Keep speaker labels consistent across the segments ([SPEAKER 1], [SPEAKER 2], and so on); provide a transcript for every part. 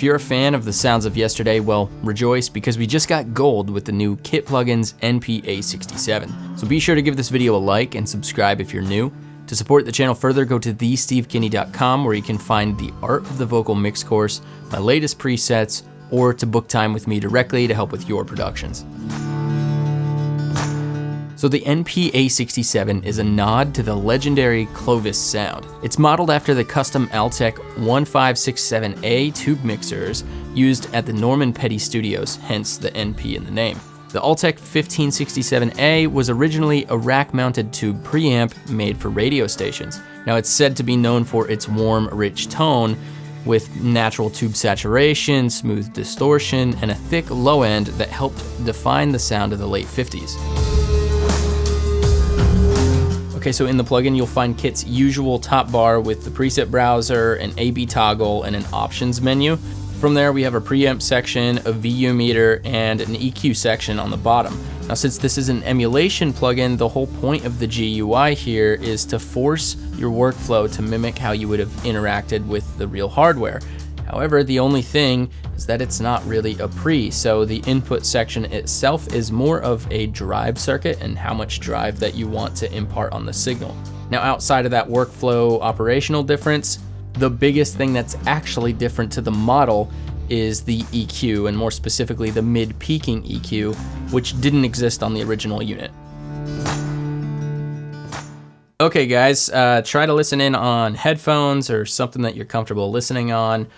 [SPEAKER 1] If you're a fan of the sounds of yesterday, well, rejoice, because we just got gold with the new Kit Plugins NP A67. So be sure to give this video a like and subscribe if you're new. To support the channel further, go to thestevekinney.com where you can find the Art of the Vocal Mix course, my latest presets, or to book time with me directly to help with your productions. So the NP A67 is a nod to the legendary Clovis sound. It's modeled after the custom Altec 1567A tube mixers used at the Norman Petty Studios, hence the NP in the name. The Altec 1567A was originally a rack-mounted tube preamp made for radio stations. Now it's said to be known for its warm, rich tone with natural tube saturation, smooth distortion, and a thick low end that helped define the sound of the late 50s. Okay, so in the plugin, you'll find Kit's usual top bar with the preset browser, an A/B toggle, and an options menu. From there, we have a preamp section, a VU meter, and an EQ section on the bottom. Now, since this is an emulation plugin, the whole point of the GUI here is to force your workflow to mimic how you would have interacted with the real hardware. However, the only thing is that it's not really a pre, so the input section itself is more of a drive circuit and how much drive that you want to impart on the signal. Now, outside of that workflow operational difference, the biggest thing that's actually different to the model is the EQ, and more specifically the mid-peaking EQ, which didn't exist on the original unit. Okay guys, try to listen in on headphones or something that you're comfortable listening on.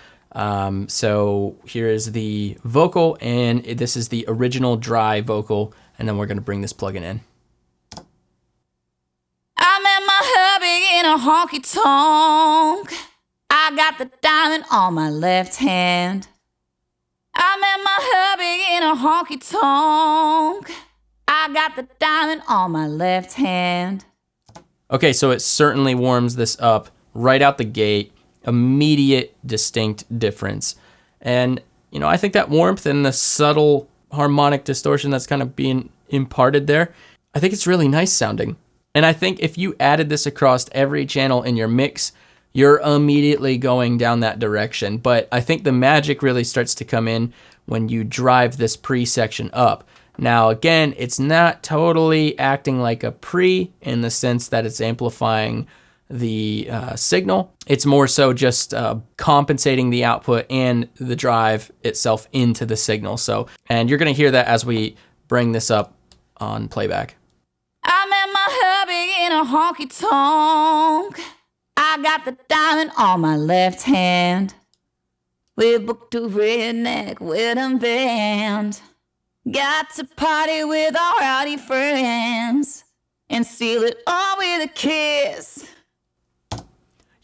[SPEAKER 1] So here is the vocal, and this is the original dry vocal, and then we're gonna bring this plugin in.
[SPEAKER 2] I met my hubby in a honky tonk. I got the diamond on my left hand. I met my hubby in a honky tonk. I got the diamond on my left hand.
[SPEAKER 1] Okay, so it certainly warms this up right out the gate. Immediate, distinct difference. And, you know, I think that warmth and the subtle harmonic distortion that's kind of being imparted there, I think it's really nice sounding. And I think if you added this across every channel in your mix, you're immediately going down that direction. But I think the magic really starts to come in when you drive this pre section up. Now, again, it's not totally acting like a pre in the sense that it's amplifying the signal. It's more so just compensating the output and the drive itself into the signal. So, and you're gonna hear that as we bring this up on playback.
[SPEAKER 2] I met my hubby in a honky tonk. I got the diamond on my left hand. We booked a redneck wedding band. Got to party with our rowdy friends and seal it all with a kiss.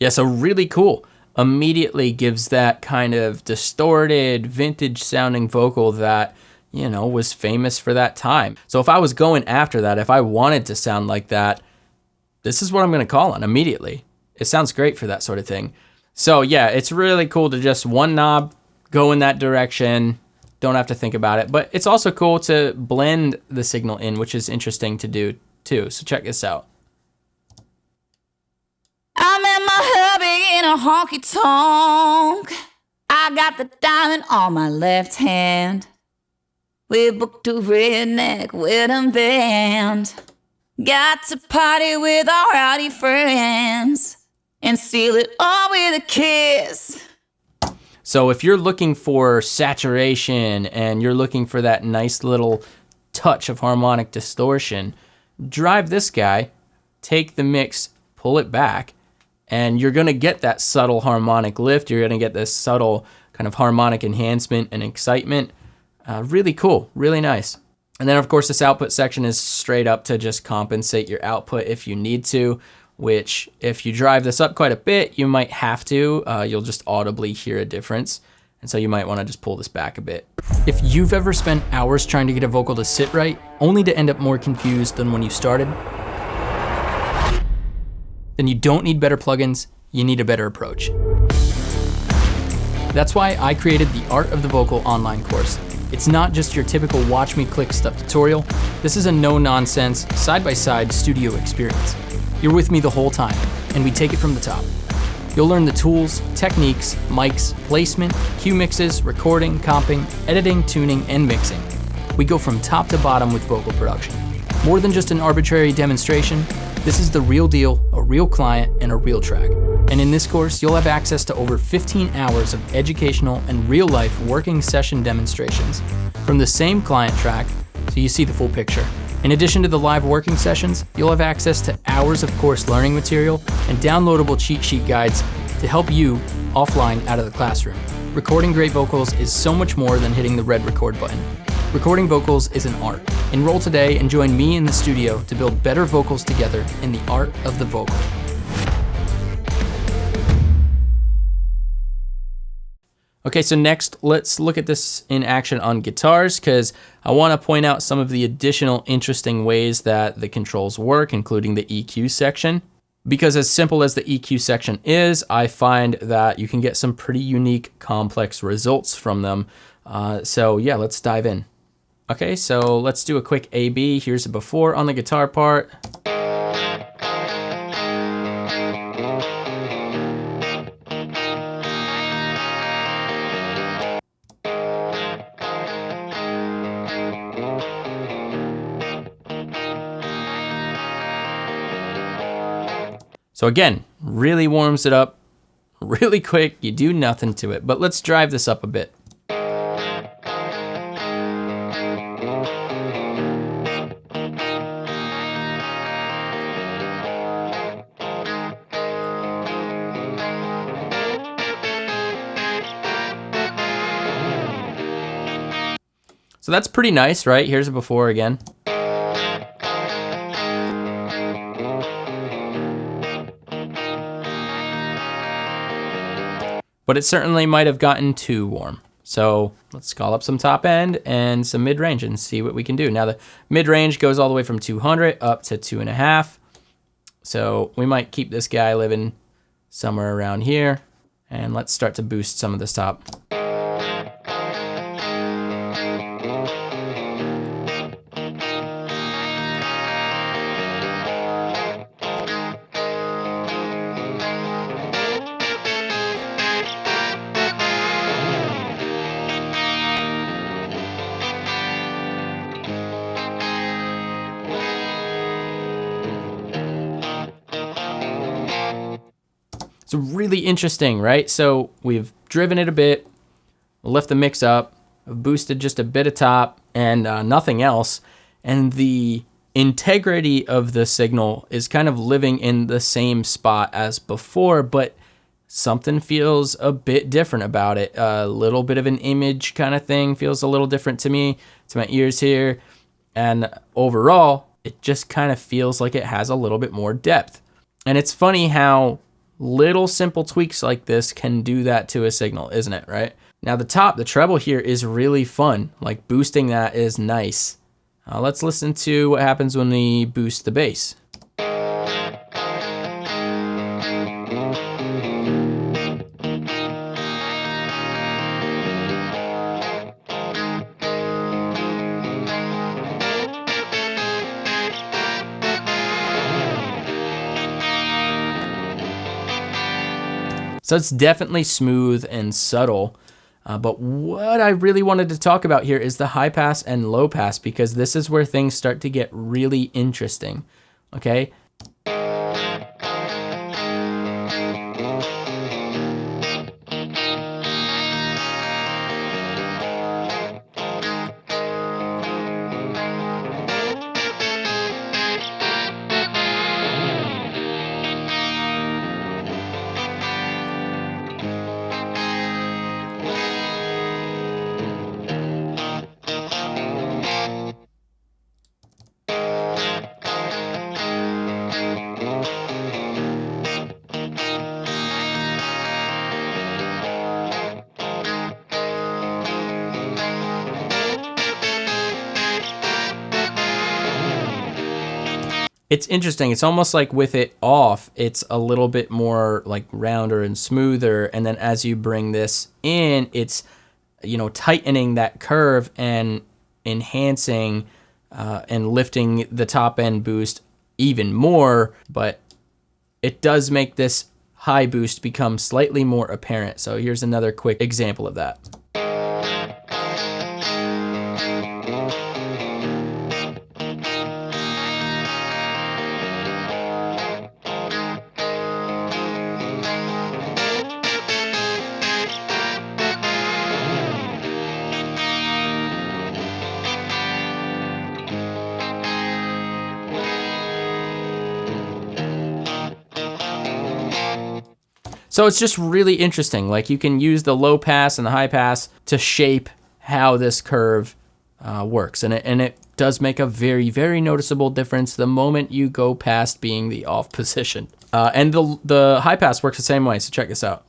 [SPEAKER 1] Yeah, so really cool. Immediately gives that kind of distorted, vintage sounding vocal that, you know, was famous for that time. So if I was going after that, if I wanted to sound like that, this is what I'm gonna call on immediately. It sounds great for that sort of thing. So yeah, it's really cool to just one knob, go in that direction, don't have to think about it. But it's also cool to blend the signal in, which is interesting to do too. So check this out.
[SPEAKER 2] I met my hubby in a honky tonk. I got the diamond on my left hand. We booked a redneck wedding band. Got to party with our rowdy friends and seal it all with a kiss.
[SPEAKER 1] So if you're looking for saturation and you're looking for that nice little touch of harmonic distortion, drive this guy, take the mix, pull it back, and you're gonna get that subtle harmonic lift. You're gonna get this subtle kind of harmonic enhancement and excitement. Really cool, really nice. And then of course this output section is straight up to just compensate your output if you need to, which if you drive this up quite a bit, you might have to. You'll just audibly hear a difference. And so you might wanna just pull this back a bit. If you've ever spent hours trying to get a vocal to sit right, only to end up more confused than when you started, then you don't need better plugins, you need a better approach. That's why I created the Art of the Vocal online course. It's not just your typical watch me click stuff tutorial. This is a no-nonsense, side-by-side studio experience. You're with me the whole time, and we take it from the top. You'll learn the tools, techniques, mics, placement, cue mixes, recording, comping, editing, tuning, and mixing. We go from top to bottom with vocal production. More than just an arbitrary demonstration, this is the real deal, a real client, and a real track. And in this course, you'll have access to over 15 hours of educational and real-life working session demonstrations from the same client track, so you see the full picture. In addition to the live working sessions, you'll have access to hours of course learning material and downloadable cheat sheet guides to help you offline out of the classroom. Recording great vocals is so much more than hitting the red record button. Recording vocals is an art. Enroll today and join me in the studio to build better vocals together in the art of the vocal. Okay, so next let's look at this in action on guitars, because I want to point out some of the additional interesting ways that the controls work, including the EQ section. Because as simple as the EQ section is, I find that you can get some pretty unique, complex results from them. So yeah, let's dive in. Okay, so let's do a quick A/B. Here's a before on the guitar part. So again, really warms it up really quick. You do nothing to it, but let's drive this up a bit. So that's pretty nice, right? Here's a before again. But it certainly might have gotten too warm. So let's call up some top end and some mid range and see what we can do. Now the mid range goes all the way from 200 up to 2.5. So we might keep this guy living somewhere around here. And let's start to boost some of this top. It's really interesting, right? So we've driven it a bit, left the mix up, boosted just a bit of top and nothing else. And the integrity of the signal is kind of living in the same spot as before, but something feels a bit different about it. A little bit of an image kind of thing feels a little different to me, to my ears here. And overall, it just kind of feels like it has a little bit more depth. And it's funny how little simple tweaks like this can do that to a signal, isn't it, right? Now the treble here is really fun. Like boosting that is nice. Let's listen to what happens when we boost the bass. So it's definitely smooth and subtle, but what I really wanted to talk about here is the high pass and low pass, because this is where things start to get really interesting, okay? It's interesting. It's almost like with it off, it's a little bit more like rounder and smoother. And then as you bring this in, it's, you know, tightening that curve and enhancing and lifting the top end boost even more. But it does make this high boost become slightly more apparent. So here's another quick example of that. So it's just really interesting. Like, you can use the low pass and the high pass to shape how this curve works. And it does make a very, very noticeable difference the moment you go past being the off position. And the high pass works the same way, so check this out.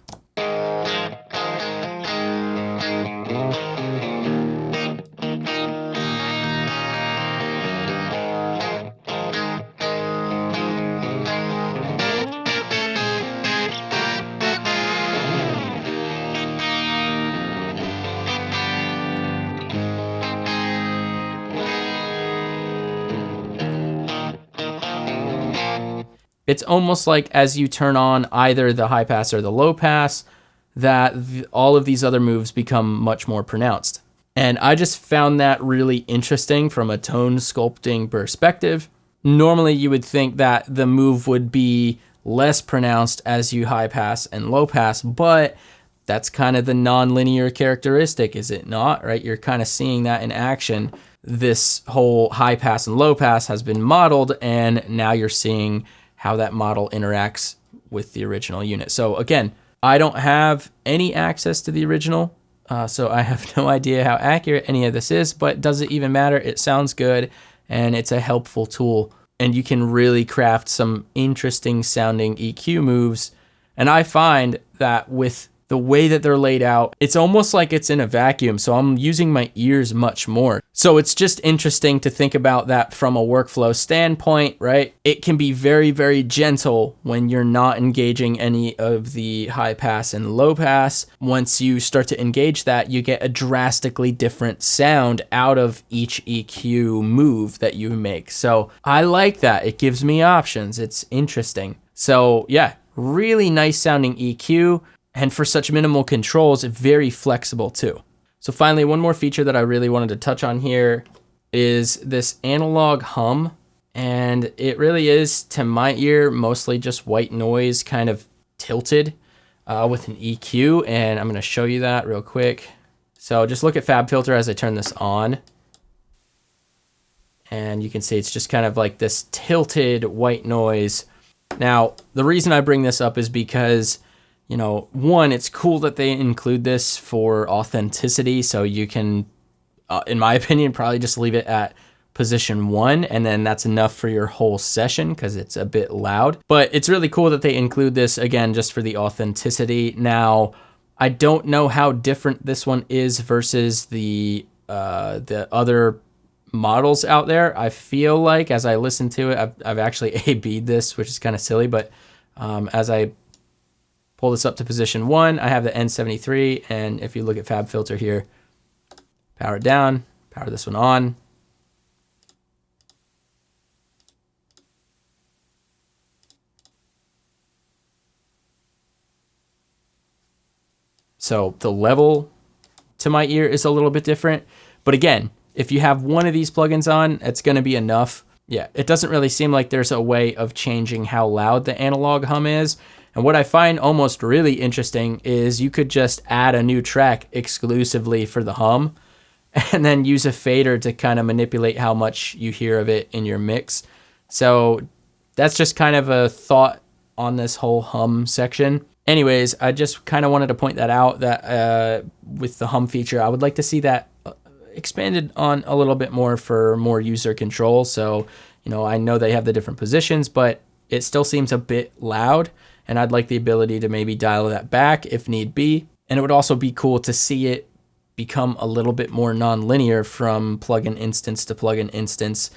[SPEAKER 1] It's almost like as you turn on either the high pass or the low pass, that all of these other moves become much more pronounced. And I just found that really interesting from a tone sculpting perspective. Normally you would think that the move would be less pronounced as you high pass and low pass, but that's kind of the non-linear characteristic, is it not? Right? You're kind of seeing that in action. This whole high pass and low pass has been modeled, and now you're seeing how that model interacts with the original unit. So again, I don't have any access to the original, so I have no idea how accurate any of this is, but does it even matter? It sounds good, and it's a helpful tool, and you can really craft some interesting sounding EQ moves. And I find that with the way that they're laid out, it's almost like it's in a vacuum, so I'm using my ears much more. So it's just interesting to think about that from a workflow standpoint, right? It can be very, very gentle when you're not engaging any of the high pass and low pass. Once you start to engage that, you get a drastically different sound out of each EQ move that you make. So I like that. It gives me options. It's interesting. So yeah, really nice sounding EQ. And for such minimal controls, it's very flexible too. So finally, one more feature that I really wanted to touch on here is this analog hum. And it really is, to my ear, mostly just white noise kind of tilted with an EQ. And I'm going to show you that real quick. So just look at FabFilter as I turn this on. And you can see it's just kind of like this tilted white noise. Now, the reason I bring this up is because, you know, one, it's cool that they include this for authenticity. So you can, in my opinion, probably just leave it at position 1, and then that's enough for your whole session because it's a bit loud. But it's really cool that they include this, again, just for the authenticity. Now, I don't know how different this one is versus the other models out there. I feel like as I listen to it, I've actually A/B'd this, which is kind of silly, but as I pull this up to position 1, I have the N73, and if you look at FabFilter here, power it down, power this one on. So the level to my ear is a little bit different, but again, if you have one of these plugins on, it's going to be enough. Yeah, it doesn't really seem like there's a way of changing how loud the analog hum is. And what I find almost really interesting is you could just add a new track exclusively for the hum and then use a fader to kind of manipulate how much you hear of it in your mix. So that's just kind of a thought on this whole hum section. Anyways, I just kind of wanted to point that out, that with the hum feature, I would like to see that expanded on a little bit more for more user control. So, you know, I know they have the different positions, but it still seems a bit loud. And I'd like the ability to maybe dial that back if need be. And it would also be cool to see it become a little bit more non-linear from plugin instance to plugin instance.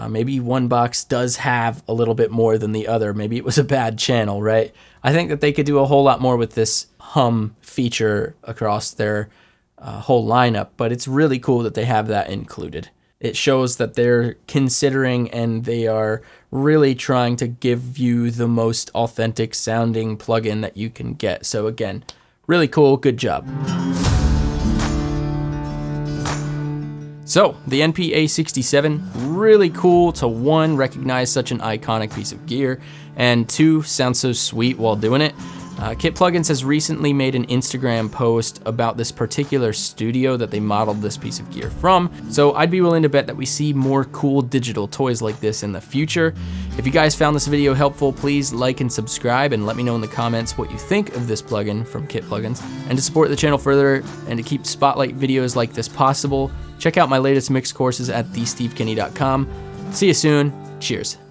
[SPEAKER 1] Maybe one box does have a little bit more than the other. Maybe it was a bad channel, right? I think that they could do a whole lot more with this hum feature across their whole lineup, but it's really cool that they have that included. It shows that they're considering and they are really trying to give you the most authentic sounding plugin that you can get. So again, really cool, good job. So, the NP A67, really cool to 1, recognize such an iconic piece of gear, and 2, sounds so sweet while doing it. Kit Plugins has recently made an Instagram post about this particular studio that they modeled this piece of gear from, so I'd be willing to bet that we see more cool digital toys like this in the future. If you guys found this video helpful, please like and subscribe and let me know in the comments what you think of this plugin from Kit Plugins. And to support the channel further and to keep Spotlight videos like this possible, check out my latest mix courses at thestevekinney.com. See you soon. Cheers.